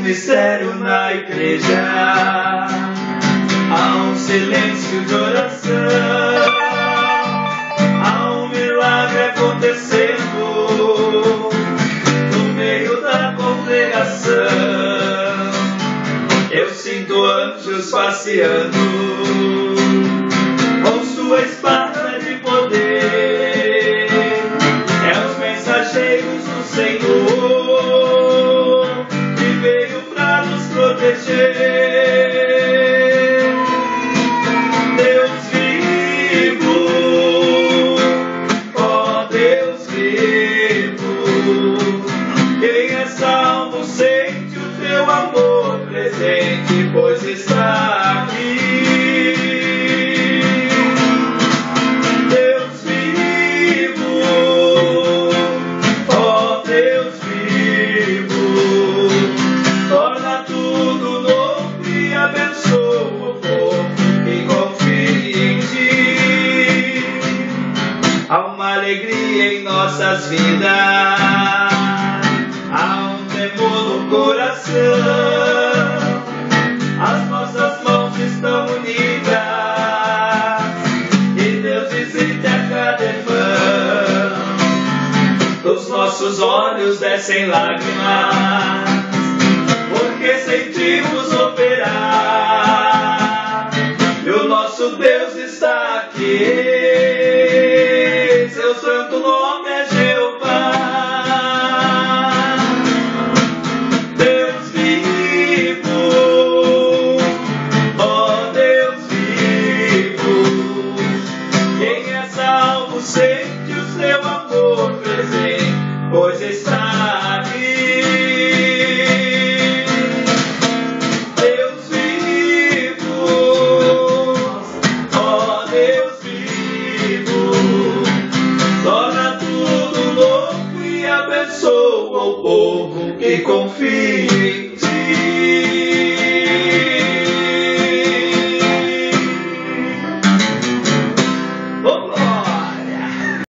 mistério na igreja, há um silêncio de oração, há um milagre acontecendo no meio da congregação. Eu sinto anjos passeando com sua espada de poder, é os mensageiros do Senhor que veio para nos proteger. Deus vivo, ó Deus vivo, quem é salvo sente o teu amor presente, pois está aqui. Deus vivo, ó Deus vivo, torna tudo novo e abençoa o povo que confia em ti. Há uma alegria em nossas vidas, há um temor no coração, as nossas mãos estão unidas e Deus visita a cada irmão. Dos nossos olhos descem lágrimas, porque sentimos operar e o nosso Deus está aqui. Seu santo nome é Jeová. Deus vivo, ó Deus vivo, quem é salvo sente o seu amor presente, pois está aqui. Deus vivo, ó Deus vivo, torna tudo novo e abençoa o povo que confia